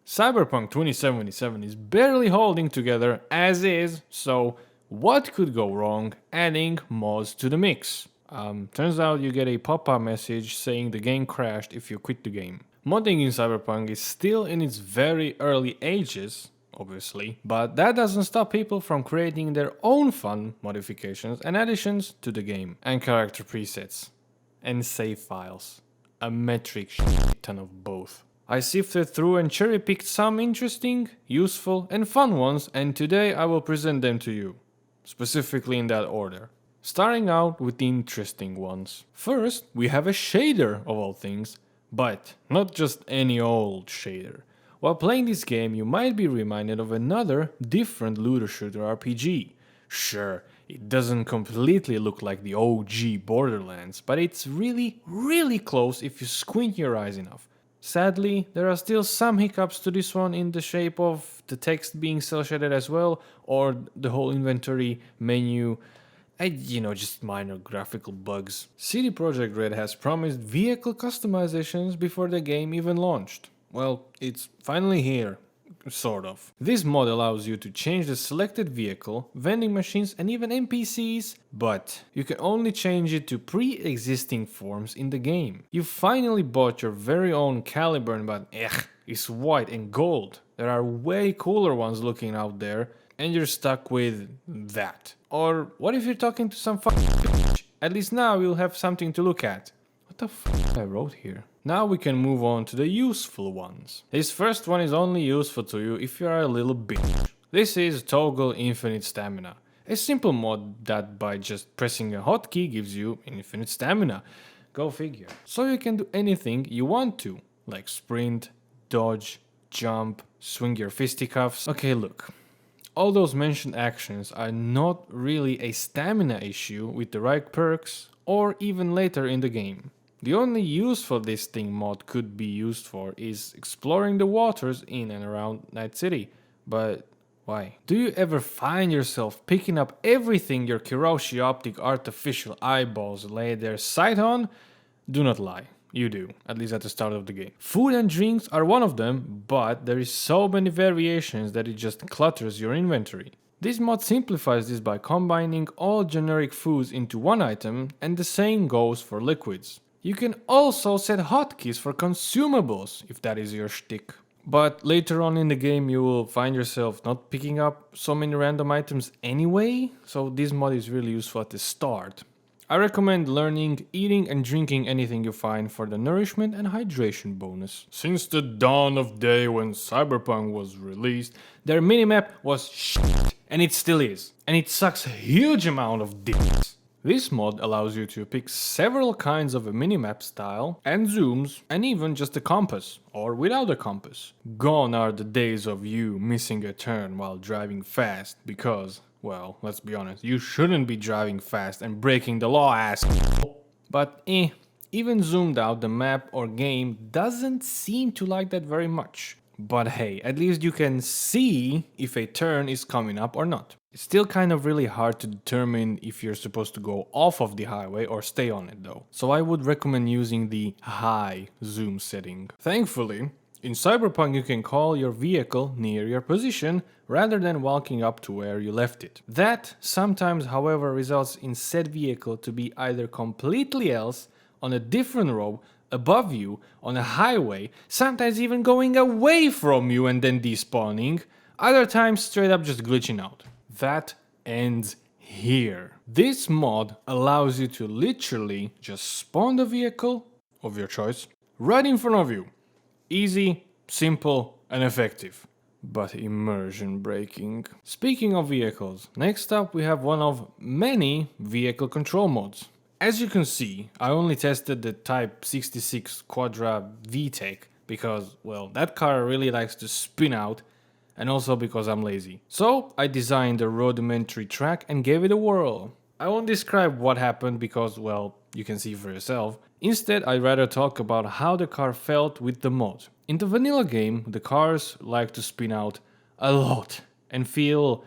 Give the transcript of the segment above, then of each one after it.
Cyberpunk 2077 is barely holding together as is, so what could go wrong adding mods to the mix? Turns out you get a pop-up message saying the game crashed if you quit the game. Modding in Cyberpunk is still in its very early ages, obviously, but that doesn't stop people from creating their own fun modifications and additions to the game, and character presets, and save files. A metric shit ton of both. I sifted through and cherry-picked some interesting, useful and fun ones, and today I will present them to you, specifically in that order. Starting out with the interesting ones. First, we have a shader of all things, but not just any old shader. While playing this game, you might be reminded of another, different looter shooter RPG. Sure, it doesn't completely look like the OG Borderlands, but it's really close if you squint your eyes enough. Sadly, there are still some hiccups to this one in the shape of the text being cel-shaded as well, or the whole inventory menu, and just minor graphical bugs. CD Projekt Red has promised vehicle customizations before the game even launched. Well, it's finally here. Sort of. This mod allows you to change the selected vehicle, vending machines and even NPCs, but you can only change it to pre-existing forms in the game. You finally bought your very own Caliburn, but it's white and gold. There are way cooler ones looking out there and you're stuck with that. Or what if you're talking to some bitch? At least now you'll have something to look at. What the I wrote here? Now we can move on to the useful ones. This first one is only useful to you if you are a little bitch. This is Toggle Infinite Stamina. A simple mod that by just pressing a hotkey gives you infinite stamina. Go figure. So you can do anything you want to, like sprint, dodge, jump, swing your fisticuffs. Okay, look. All those mentioned actions are not really a stamina issue with the right perks or even later in the game. The only use for this thing mod could be used for is exploring the waters in and around Night City. But why? Do you ever find yourself picking up everything your Kiroshi optic artificial eyeballs lay their sight on? Do not lie. You do, at least at the start of the game. Food and drinks are one of them, but there is so many variations that it just clutters your inventory. This mod simplifies this by combining all generic foods into one item, and the same goes for liquids. You can also set hotkeys for consumables, if that is your shtick. But later on in the game you will find yourself not picking up so many random items anyway, so this mod is really useful at the start. I recommend learning, eating and drinking anything you find for the nourishment and hydration bonus. Since the dawn of day when Cyberpunk was released, their minimap was shit, and it still is. And it sucks a huge amount of dicks. This mod allows you to pick several kinds of a minimap style and zooms and even just a compass or without a compass. Gone are the days of you missing a turn while driving fast because, well, let's be honest, you shouldn't be driving fast and breaking the law, ass. But even zoomed out, the map or game doesn't seem to like that very much. But hey, at least you can see if a turn is coming up or not. It's still kind of really hard to determine if you're supposed to go off of the highway or stay on it though. So I would recommend using the high zoom setting. Thankfully, in Cyberpunk you can call your vehicle near your position rather than walking up to where you left it. That sometimes, however, results in said vehicle to be either completely else on a different road above you on a highway, sometimes even going away from you and then despawning, other times straight up just glitching out. That ends here. This mod allows you to literally just spawn the vehicle of your choice right in front of you. Easy, simple and effective. But immersion breaking. Speaking of vehicles, next up we have one of many vehicle control mods. As you can see, I only tested the Type 66 Quadra VTEC because, well, that car really likes to spin out, and also because I'm lazy. So I designed a rudimentary track and gave it a whirl. I won't describe what happened because, well, you can see for yourself. Instead, I'd rather talk about how the car felt with the mod. In the vanilla game, the cars like to spin out a lot and feel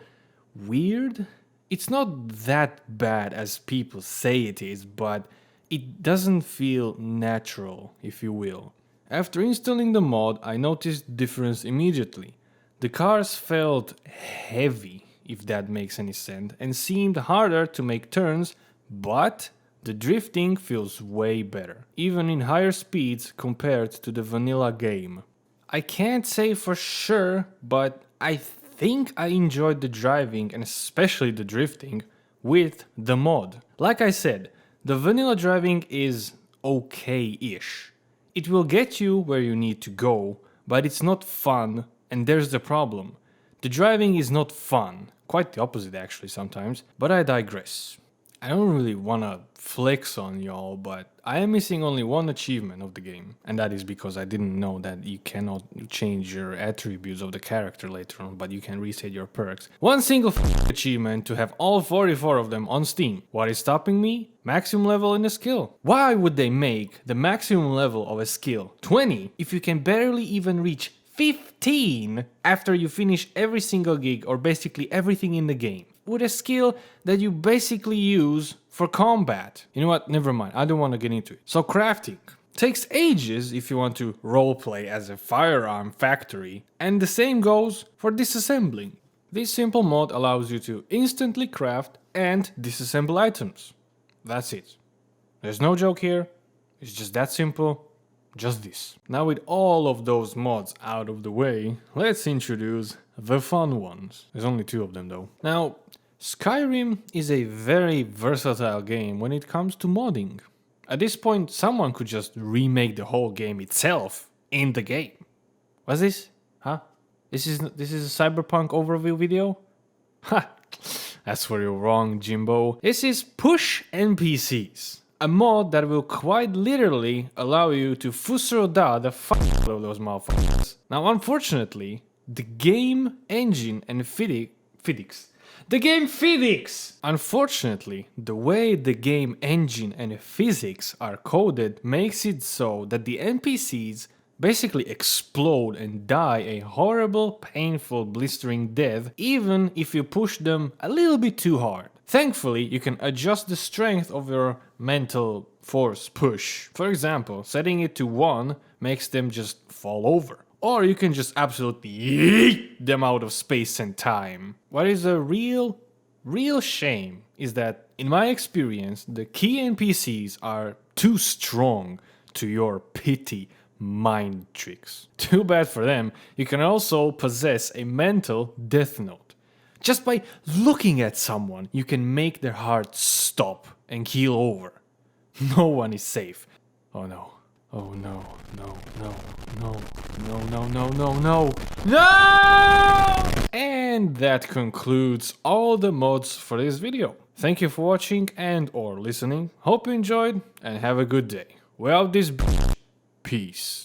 weird. It's not that bad as people say it is, but it doesn't feel natural, if you will. After installing the mod, I noticed difference immediately. The cars felt heavy, if that makes any sense, and seemed harder to make turns, but the drifting feels way better, even in higher speeds compared to the vanilla game. I can't say for sure, but I think I enjoyed the driving and especially the drifting with the mod. Like I said, the vanilla driving is okay-ish. It will get you where you need to go, but it's not fun, and there's the problem. The driving is not fun, quite the opposite actually sometimes, but I digress. I don't really wanna flex on y'all, but I am missing only one achievement of the game, and that is because I didn't know that you cannot change your attributes of the character later on, but you can reset your perks. One single achievement to have all 44 of them on Steam. What is stopping me? Maximum level in a skill. Why would they make the maximum level of a skill 20 if you can barely even reach 15 after you finish every single gig or basically everything in the game? With a skill that you basically use for combat. You know what? Never mind. I don't want to get into it. So crafting takes ages if you want to roleplay as a firearm factory, and the same goes for disassembling. This simple mod allows you to instantly craft and disassemble items. That's it. There's no joke here. It's just that simple. Just this. Now with all of those mods out of the way, let's introduce the fun ones. There's only 2 of them though. Now, Skyrim is a very versatile game when it comes to modding. At this point, someone could just remake the whole game itself in the game. What's this? Huh? This is a Cyberpunk overview video? Ha! That's where you're wrong, Jimbo. This is Push NPCs. A mod that will quite literally allow you to fusroda the fuck out of those motherfuckers. Now, unfortunately, the game engine and physics. Unfortunately, the way the game engine and physics are coded makes it so that the NPCs basically explode and die a horrible, painful, blistering death, even if you push them a little bit too hard. Thankfully, you can adjust the strength of your mental force push. For example, setting it to 1 makes them just fall over. Or you can just absolutely yeet them out of space and time. What is a real shame is that, in my experience, the key NPCs are too strong to your petty mind tricks. Too bad for them, you can also possess a mental DeathNote. Just by looking at someone, you can make their heart stop and keel over. No one is safe. Oh no. Oh no, no, no, no, no, no, no, no, no, no! And that concludes all the mods for this video. Thank you for watching and or listening. Hope you enjoyed and have a good day. We're out this Peace.